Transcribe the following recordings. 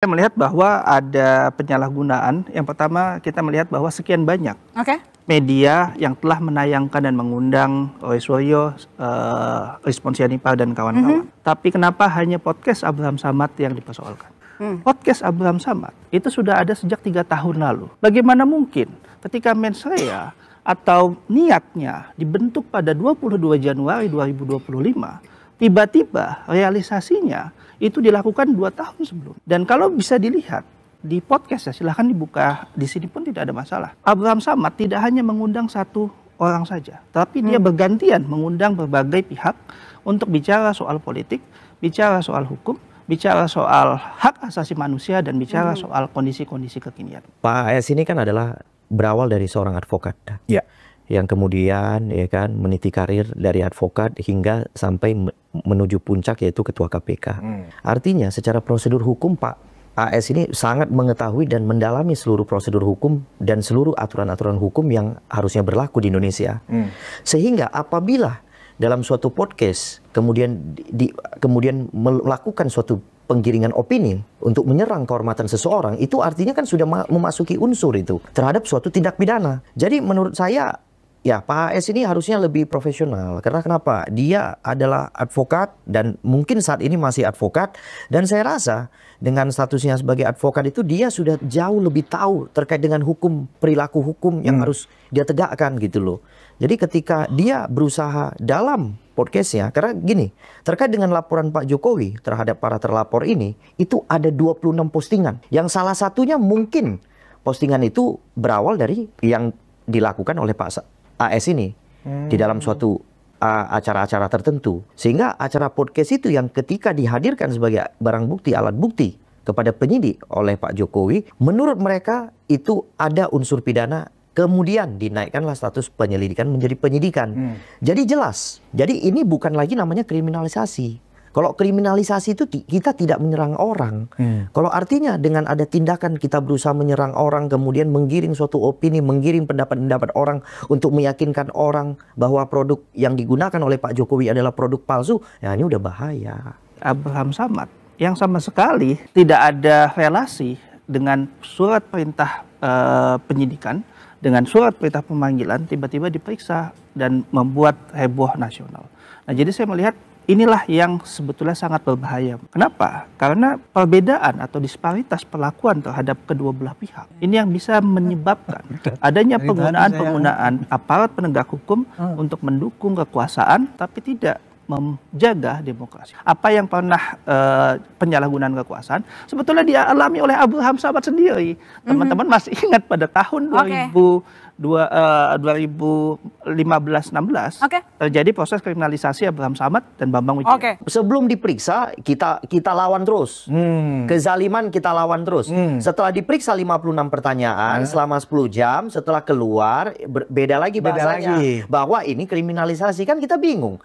Saya melihat bahwa ada penyalahgunaan. Yang pertama, kita melihat bahwa sekian banyak media yang telah menayangkan dan mengundang Roy Suryo, Rizwan Syahibin dan kawan-kawan. Tapi kenapa hanya podcast Abraham Samad yang dipersoalkan? Podcast Abraham Samad itu sudah ada sejak 3 tahun lalu. Bagaimana mungkin ketika mensreya atau niatnya dibentuk pada 22 Januari 2025, tiba-tiba realisasinya itu dilakukan 2 tahun sebelum. Dan kalau bisa dilihat di podcast, ya silahkan dibuka di sini pun tidak ada masalah. Abraham Samad tidak hanya mengundang satu orang saja, tapi dia bergantian mengundang berbagai pihak untuk bicara soal politik, bicara soal hukum, bicara soal hak asasi manusia, dan bicara soal kondisi-kondisi kekinian. Pak AS ini kan adalah berawal dari seorang advokat. Ya. Yang kemudian ya kan meniti karir dari advokat hingga sampai menuju puncak yaitu ketua KPK. Artinya secara prosedur hukum Pak AS ini sangat mengetahui dan mendalami seluruh prosedur hukum dan seluruh aturan-aturan hukum yang harusnya berlaku di Indonesia. Sehingga apabila dalam suatu podcast kemudian melakukan suatu penggiringan opini untuk menyerang kehormatan seseorang, itu artinya kan sudah memasuki unsur itu terhadap suatu tindak pidana. Jadi menurut saya ya, Pak AS ini harusnya lebih profesional. Karena kenapa? Dia adalah advokat dan mungkin saat ini masih advokat. Dan saya rasa dengan statusnya sebagai advokat itu dia sudah jauh lebih tahu terkait dengan hukum, perilaku hukum yang harus dia tegakkan gitu loh. Jadi ketika dia berusaha dalam podcastnya, karena gini, terkait dengan laporan Pak Jokowi terhadap para terlapor ini, itu ada 26 postingan. Yang salah satunya mungkin postingan itu berawal dari yang dilakukan oleh Pak AS ini di dalam suatu acara-acara tertentu, sehingga acara podcast itu yang ketika dihadirkan sebagai barang bukti, alat bukti kepada penyidik oleh Pak Jokowi, menurut mereka itu ada unsur pidana, kemudian dinaikkanlah status penyelidikan menjadi penyidikan. Jadi jelas, jadi ini bukan lagi namanya kriminalisasi. Kalau kriminalisasi itu kita tidak menyerang orang. Kalau artinya dengan ada tindakan kita berusaha menyerang orang, kemudian menggiring suatu opini, menggiring pendapat-pendapat orang untuk meyakinkan orang bahwa produk yang digunakan oleh Pak Jokowi adalah produk palsu, ya ini udah bahaya. Abraham Samad yang sama sekali tidak ada relasi dengan surat perintah penyidikan, dengan surat perintah pemanggilan, tiba-tiba diperiksa dan membuat heboh nasional. Nah, jadi saya melihat inilah yang sebetulnya sangat berbahaya. Kenapa? Karena perbedaan atau disparitas perlakuan terhadap kedua belah pihak ini yang bisa menyebabkan adanya penggunaan aparat penegak hukum untuk mendukung kekuasaan tapi tidak menjaga demokrasi. Apa yang pernah penyalahgunaan kekuasaan sebetulnya dialami oleh Abraham Samad sendiri. Teman-teman masih ingat pada tahun 2015-16 terjadi proses kriminalisasi Abraham Samad dan Bambang Wijoyanto. Sebelum diperiksa kita lawan terus. Kezaliman kita lawan terus. Setelah diperiksa 56 pertanyaan selama 10 jam, setelah keluar beda lagi bahasanya. Bahwa ini kriminalisasi, kan kita bingung.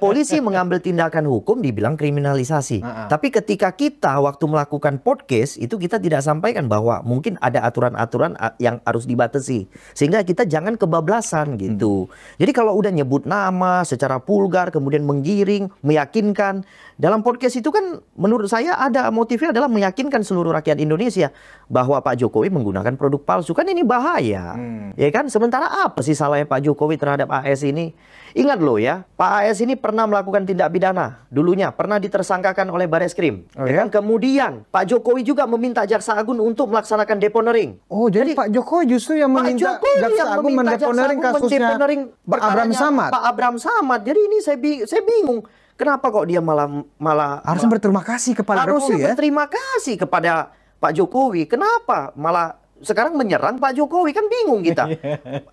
Polisi mengambil tindakan hukum dibilang kriminalisasi. Tapi ketika kita waktu melakukan podcast itu kita tidak sampaikan bahwa mungkin ada aturan-aturan yang harus dibatasi. Sehingga kita jangan kebablasan gitu. Jadi kalau udah nyebut nama secara vulgar, kemudian menggiring, meyakinkan. Dalam podcast itu kan menurut saya ada motifnya adalah meyakinkan seluruh rakyat Indonesia bahwa Pak Jokowi menggunakan produk palsu. Kan ini bahaya. Ya kan? Sementara apa sih salahnya Pak Jokowi terhadap AS ini? Ingat loh ya, Pak AS ini pernah melakukan tindak pidana. Dulunya pernah ditersangkakan oleh Bareskrim. Ya kan? Kemudian Pak Jokowi juga meminta Jaksa Agung untuk melaksanakan deponering. Oh, jadi Pak Jokowi justru yang meminta Jaksa Agung mendeponering kasusnya Pak Abraham Samad. Pak Abraham Samad. Jadi ini saya bingung. Kenapa kok dia malah harusnya berterima kasih kepada Jokowi ya? Berterima kasih kepada Pak Jokowi. Kenapa malah sekarang menyerang Pak Jokowi? Kan bingung kita.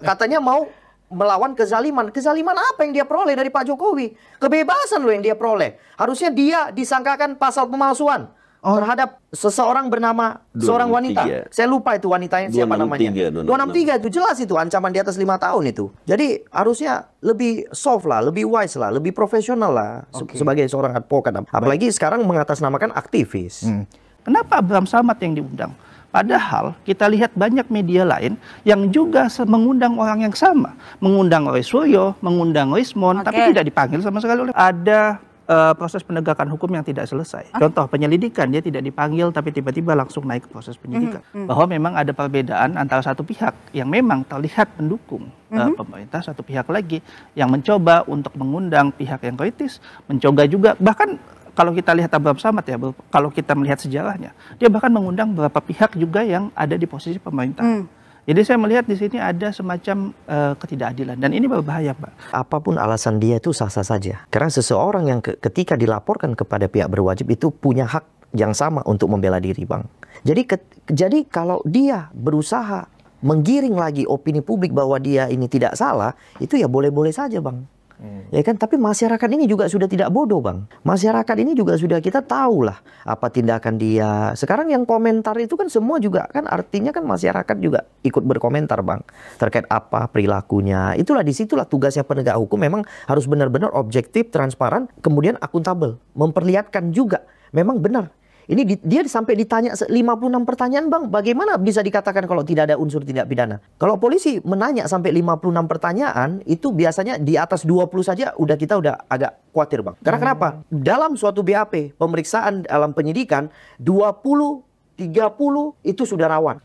Katanya mau melawan kezaliman. Kezaliman apa yang dia peroleh dari Pak Jokowi? Kebebasan loh yang dia peroleh. Harusnya dia disangkakan pasal pemalsuan terhadap seseorang bernama seorang wanita. Saya lupa itu wanitanya siapa namanya. 263 itu jelas itu ancaman di atas 5 tahun itu. Jadi harusnya lebih soft lah, lebih wise lah, lebih profesional lah sebagai seorang advokat. Apalagi sekarang mengatasnamakan aktivis. Kenapa Abraham Samad yang diundang? Padahal kita lihat banyak media lain yang juga mengundang orang yang sama. Mengundang Roy Suryo, mengundang Rizwan, tapi tidak dipanggil sama sekali oleh. Ada proses penegakan hukum yang tidak selesai. Contoh penyelidikan, dia tidak dipanggil tapi tiba-tiba langsung naik ke proses penyidikan. Bahwa memang ada perbedaan antara satu pihak yang memang terlihat mendukung pemerintah, satu pihak lagi yang mencoba untuk mengundang pihak yang kritis, mencoba juga, bahkan kalau kita lihat Abraham Samad ya, kalau kita melihat sejarahnya, dia bahkan mengundang beberapa pihak juga yang ada di posisi pemerintah. Jadi saya melihat di sini ada semacam ketidakadilan dan ini berbahaya, Pak. Apapun alasan dia itu sah-sah saja. Karena seseorang yang ketika dilaporkan kepada pihak berwajib itu punya hak yang sama untuk membela diri, Bang. Jadi kalau dia berusaha menggiring lagi opini publik bahwa dia ini tidak salah, itu ya boleh-boleh saja, Bang. Ya kan, tapi masyarakat ini juga sudah tidak bodoh, Bang. Masyarakat ini juga sudah, kita tahu lah apa tindakan dia. Sekarang yang komentar itu kan semua juga kan artinya kan masyarakat juga ikut berkomentar, Bang, terkait apa perilakunya. Itulah disitulah tugasnya penegak hukum, memang harus benar-benar objektif, transparan, kemudian akuntabel, memperlihatkan juga memang benar. Ini dia sampai ditanya 56 pertanyaan, Bang. Bagaimana bisa dikatakan kalau tidak ada unsur tindak pidana? Kalau polisi menanya sampai 56 pertanyaan, itu biasanya di atas 20 saja kita udah agak khawatir, Bang. Karena kenapa? Dalam suatu BAP, pemeriksaan dalam penyidikan, 20, 30 itu sudah rawan.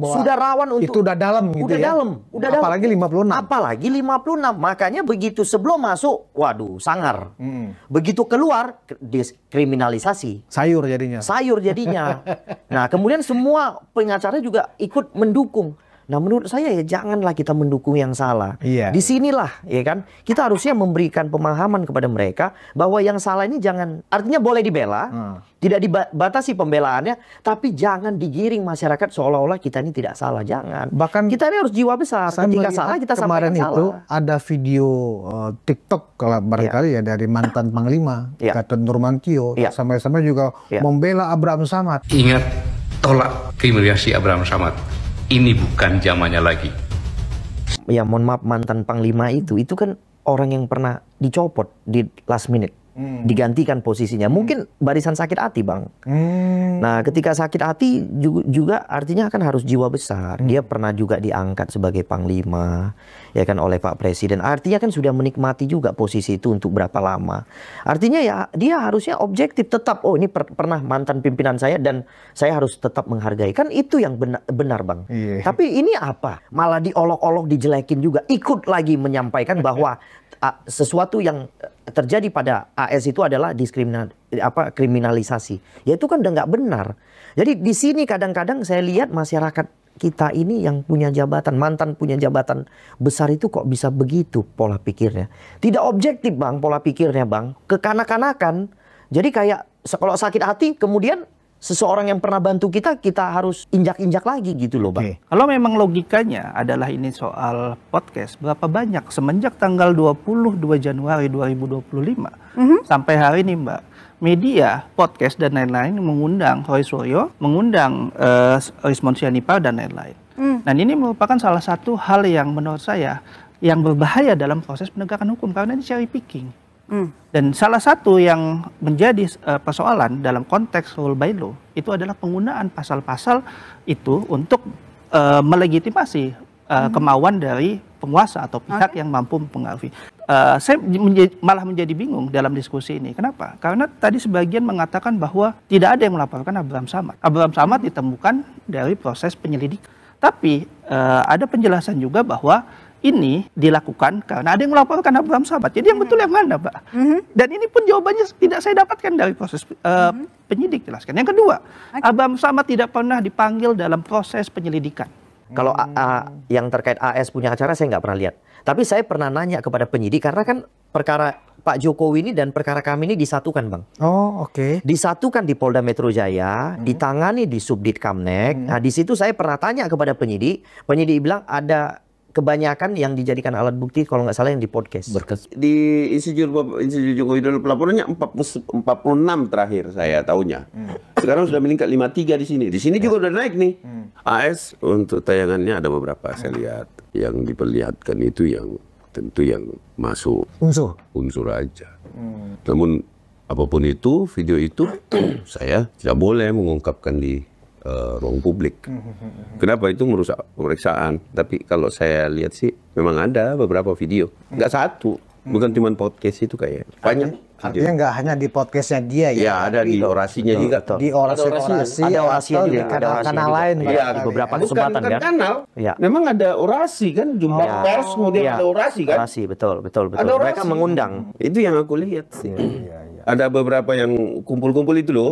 Sudah rawan untuk... Itu udah dalam gitu ya? Udah dalam. Apalagi 56. Apalagi 56. Makanya begitu sebelum masuk, waduh, sangar. Begitu keluar, diskriminalisasi. Sayur jadinya. Nah, kemudian semua pengacara juga ikut mendukung. Nah, menurut saya ya janganlah kita mendukung yang salah. Di sinilah ya kan kita harusnya memberikan pemahaman kepada mereka bahwa yang salah ini jangan, artinya boleh dibela, tidak dibatasi pembelaannya, tapi jangan digiring masyarakat seolah-olah kita ini tidak salah. Jangan. Bahkan kita ini harus jiwa besar. Ketika salah kita sampaikan salah. Kemarin itu ada video TikTok kalau barangkali ya dari mantan Panglima Gatot Nurmantio sampai-sampai juga membela Abraham Samad. Ingat, tolak kriminalisasi Abraham Samad. Ini bukan zamannya lagi. Ya mohon maaf, mantan Panglima itu kan orang yang pernah dicopot di last minute. Digantikan posisinya. Mungkin barisan sakit hati, Bang. Nah, ketika sakit hati juga artinya kan harus jiwa besar. Dia pernah juga diangkat sebagai Panglima, ya kan, oleh Pak Presiden. Artinya kan sudah menikmati juga posisi itu untuk berapa lama. Artinya ya dia harusnya objektif tetap. Oh, ini pernah mantan pimpinan saya dan saya harus tetap menghargai. Kan itu yang benar, Bang. Tapi ini apa? Malah diolok-olok, dijelekin juga. Ikut lagi menyampaikan bahwa sesuatu yang terjadi pada AS itu adalah kriminalisasi. Ya itu kan udah nggak benar. Jadi di sini kadang-kadang saya lihat masyarakat kita ini yang punya jabatan, mantan punya jabatan besar itu kok bisa begitu pola pikirnya. Tidak objektif, Bang, pola pikirnya, Bang. Kekanak-kanakan. Jadi kayak kalau sakit hati kemudian seseorang yang pernah bantu kita harus injak-injak lagi gitu loh, Bang. Kalau memang logikanya adalah ini soal podcast, berapa banyak semenjak tanggal 22 Januari 2025 sampai hari ini, Mbak, media, podcast dan lain-lain mengundang Roy Suryo, mengundang Rismon Sianipar dan lain-lain. Dan ini merupakan salah satu hal yang menurut saya yang berbahaya dalam proses penegakan hukum karena ini cherry picking. Dan salah satu yang menjadi persoalan dalam konteks rule by law itu adalah penggunaan pasal-pasal itu untuk melegitimasi kemauan dari penguasa atau pihak yang mampu mempengaruhi. Saya malah menjadi bingung dalam diskusi ini. Kenapa? Karena tadi sebagian mengatakan bahwa tidak ada yang melaporkan Abraham Samad. Abraham Samad ditemukan dari proses penyelidikan. Tapi ada penjelasan juga bahwa ini dilakukan karena ada yang melaporkan Abraham Samad. Jadi yang betul yang mana, Pak? Dan ini pun jawabannya tidak saya dapatkan dari proses penyidik, jelaskan. Yang kedua, Abraham Samad tidak pernah dipanggil dalam proses penyelidikan. Kalau yang terkait AS punya acara saya nggak pernah lihat. Tapi saya pernah nanya kepada penyidik karena kan perkara Pak Jokowi ini dan perkara kami ini disatukan, Bang. Oh, oke. Disatukan di Polda Metro Jaya, ditangani di Subdit Kamnek. Nah, di situ saya pernah tanya kepada penyidik. Penyidik bilang ada kebanyakan yang dijadikan alat bukti kalau nggak salah yang di podcast. Di Institut Joko Widodo pelaporannya 46 terakhir saya tahunya. Sekarang sudah meningkat 53 di sini. Di sini juga udah naik nih. AS untuk tayangannya ada beberapa saya lihat yang diperlihatkan itu yang tentu yang masuk unsur aja. Namun apapun itu video itu saya tidak boleh mengungkapkan di ruang publik. Kenapa? Itu merusak pemeriksaan. Tapi kalau saya lihat sih memang ada beberapa video, nggak satu. Bukan cuma podcast itu kayak banyak. Artinya nggak hanya di podcastnya dia ya? Ya, ada di orasinya juga. Di orasi-orasi ada orasinya atau juga, di kanal-kanal lain. Ya, di beberapa kesempatan bukan kan. Kanal. Ya. Memang ada orasi kan, jumpa pers kemudian ada orasi kan. Orasi, betul. Ada orasi. Mereka mengundang. Itu yang aku lihat sih. Ada beberapa yang kumpul-kumpul itu loh.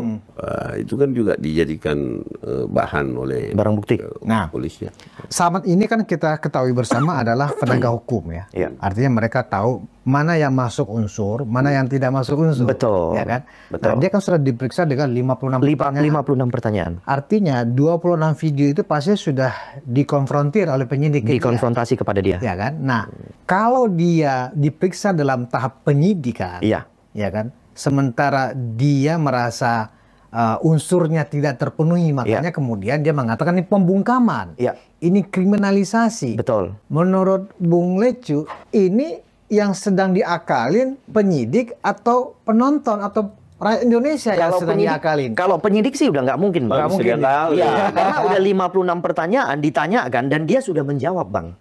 Itu kan juga dijadikan bahan oleh barang bukti. Polisi. Samad ini kan kita ketahui bersama adalah penegak hukum ya. Artinya mereka tahu mana yang masuk unsur, mana yang tidak masuk unsur. Betul. Ya kan? Betul. Nah, dia kan sudah diperiksa dengan 56 pertanyaan. Artinya 26 video itu pasti sudah dikonfrontir oleh penyidik. Dikonfrontasi kepada dia. Ya kan? Nah, kalau dia diperiksa dalam tahap penyidikan, ya kan? Sementara dia merasa unsurnya tidak terpenuhi, makanya kemudian dia mengatakan ini pembungkaman, ini kriminalisasi. Betul. Menurut Bung Lecu, ini yang sedang diakalin penyidik atau penonton atau rakyat Indonesia yang sedang diakalin? Kalau penyidik sih udah nggak mungkin, Bang. Nggak mungkin. Ya, karena udah 56 pertanyaan ditanyakan dan dia sudah menjawab, Bang.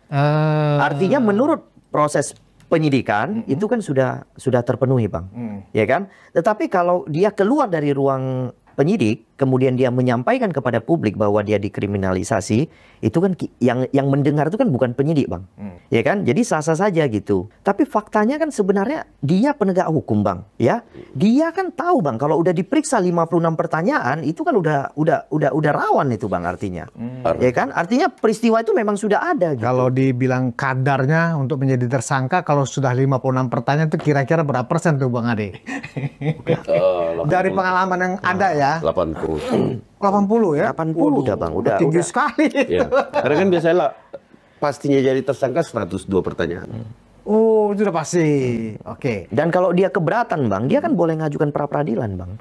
Artinya menurut proses penyidikan itu kan sudah terpenuhi, Bang. Ya kan? Tetapi kalau dia keluar dari ruang penyidik, kemudian dia menyampaikan kepada publik bahwa dia dikriminalisasi, itu kan yang mendengar itu kan bukan penyidik, Bang. Ya kan? Jadi sah-sah saja gitu. Tapi faktanya kan sebenarnya dia penegak hukum, Bang. Ya. Dia kan tahu, Bang, kalau udah diperiksa 56 pertanyaan itu kan udah rawan itu, Bang, artinya. Ya kan? Artinya peristiwa itu memang sudah ada gitu. Kalau dibilang kadarnya untuk menjadi tersangka kalau sudah 56 pertanyaan itu kira-kira berapa persen tuh, Bang Ade? Dari pengalaman yang ada ya. 80 ya? 80 udah, Bang. Udah tinggi sekali. Ya. Karena kan biasanya pastinya jadi tersangka 102 pertanyaan. Oh, itu udah pasti. Oke. Dan kalau dia keberatan, Bang, dia kan boleh ngajukan pra peradilan, Bang.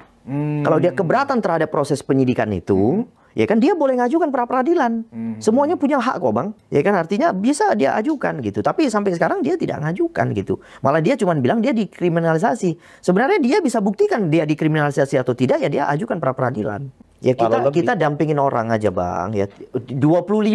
Kalau dia keberatan terhadap proses penyidikan itu, ya kan dia boleh ngajukan pra peradilan. Semuanya punya hak kok, Bang. Ya kan artinya bisa dia ajukan gitu. Tapi sampai sekarang dia tidak ngajukan gitu. Malah dia cuma bilang dia dikriminalisasi. Sebenarnya dia bisa buktikan dia dikriminalisasi atau tidak, ya dia ajukan pra peradilan. Ya kita dampingin orang aja, Bang. Ya 25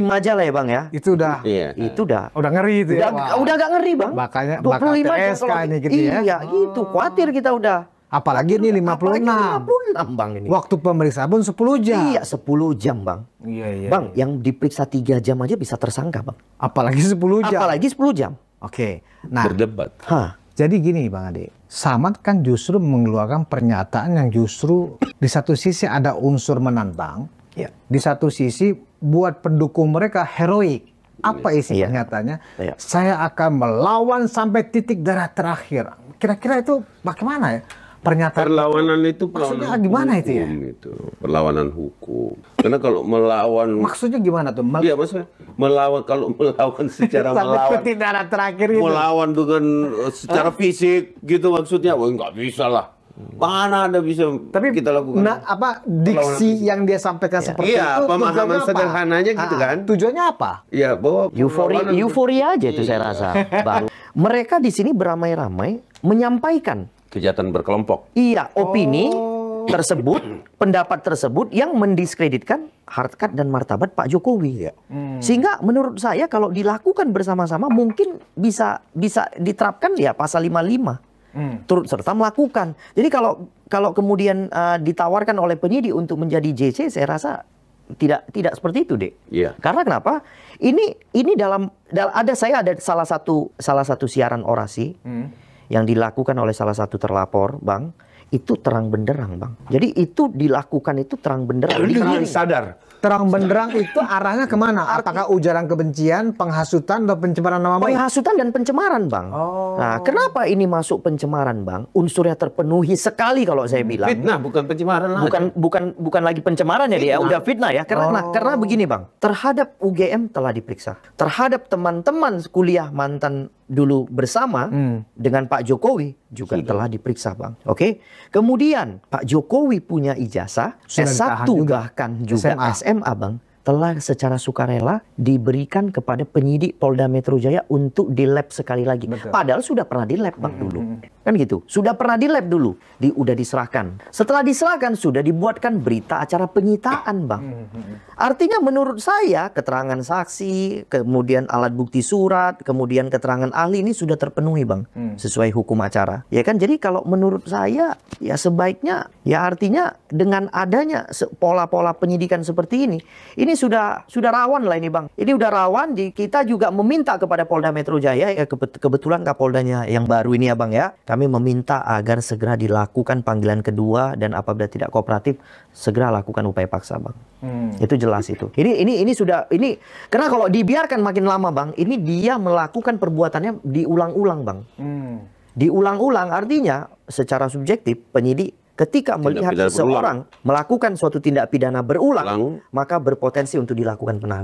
aja lah ya, Bang ya. Itu udah. Itu udah. Udah ngeri itu ya. Udah gak ngeri, Bang. Makanya 25 aja kalau ini gitu ya. Iya, itu khawatir kita udah. Apalagi ini 56. 56, Bang, ini. Waktu pemeriksaan pun 10 jam. Iya, 10 jam, Bang. Iya. Bang, yang diperiksa 3 jam aja bisa tersangka, Bang. Apalagi 10 jam. Apalagi 10 jam. Oke. Nah, berdebat. Jadi gini, Bang Ade. Samad kan justru mengeluarkan pernyataan yang justru di satu sisi ada unsur menantang. Di satu sisi buat pendukung mereka heroik. Apa isi pernyataannya? Saya akan melawan sampai titik darah terakhir. Kira-kira itu bagaimana ya? Pernyataan perlawanan itu maksudnya gimana itu ya? Perlawanan hukum. Karena kalau melawan maksudnya gimana tuh? Iya, maksudnya melawan secara melawan titik darah terakhir itu. Melawan dengan secara fisik gitu maksudnya. Wah, nggak bisa lah. Mana Anda bisa kita lakukan? Nah, diksi yang dia sampaikan seperti itu? Iya, pemahaman sederhananya gitu kan. Tujuannya apa? Iya, bahwa euforia aja itu saya rasa, Bang. Mereka di sini beramai-ramai menyampaikan kejahatan berkelompok. Iya, opini tersebut, pendapat tersebut yang mendiskreditkan harkat dan martabat Pak Jokowi. Sehingga menurut saya kalau dilakukan bersama-sama mungkin bisa diterapkan ya pasal 55. Turut serta melakukan. Jadi kalau kemudian ditawarkan oleh penyidik untuk menjadi JC, saya rasa tidak seperti itu, Dek. Iya. Karena kenapa? Ini dalam saya ada salah satu siaran orasi yang dilakukan oleh salah satu terlapor, Bang. Itu terang benderang, Bang. Jadi itu dilakukan itu terang benderang. Sadar. Terang benderang itu arahnya kemana? Apakah ujaran kebencian, penghasutan, atau pencemaran nama baik? Penghasutan dan pencemaran, Bang. Nah, kenapa ini masuk pencemaran, Bang? Unsurnya terpenuhi sekali kalau saya bilang. Fitnah, bukan pencemaran lah. Bukan lagi pencemaran ya dia, udah fitnah ya. Karena begini, Bang. Terhadap UGM telah diperiksa. Terhadap teman-teman kuliah mantan dulu bersama dengan Pak Jokowi juga telah diperiksa, Bang. Oke. Kemudian Pak Jokowi punya ijazah S1 bahkan juga SMA, Bang. Telah secara sukarela diberikan kepada penyidik Polda Metro Jaya untuk di lab sekali lagi. Padahal sudah pernah di lab, Bang, dulu. Kan gitu. Sudah pernah di lab dulu, udah diserahkan. Setelah diserahkan, sudah dibuatkan berita acara penyitaan, Bang. Artinya menurut saya, keterangan saksi, kemudian alat bukti surat, kemudian keterangan ahli ini sudah terpenuhi, Bang. Sesuai hukum acara. Ya kan, jadi kalau menurut saya, ya sebaiknya, ya artinya dengan adanya pola-pola penyidikan seperti ini sudah rawan lah ini, Bang. Ini udah rawan, kita juga meminta kepada Polda Metro Jaya, ya kebetulan Kapoldanya yang baru ini ya, Bang ya. Kami meminta agar segera dilakukan panggilan kedua dan apabila tidak kooperatif segera lakukan upaya paksa, Bang. Itu jelas itu. Ini sudah karena kalau dibiarkan makin lama, Bang, ini dia melakukan perbuatannya diulang-ulang, Bang. Diulang-ulang artinya secara subjektif penyidik ketika melihat seseorang melakukan suatu tindak pidana berulang, maka berpotensi untuk dilakukan penahanan.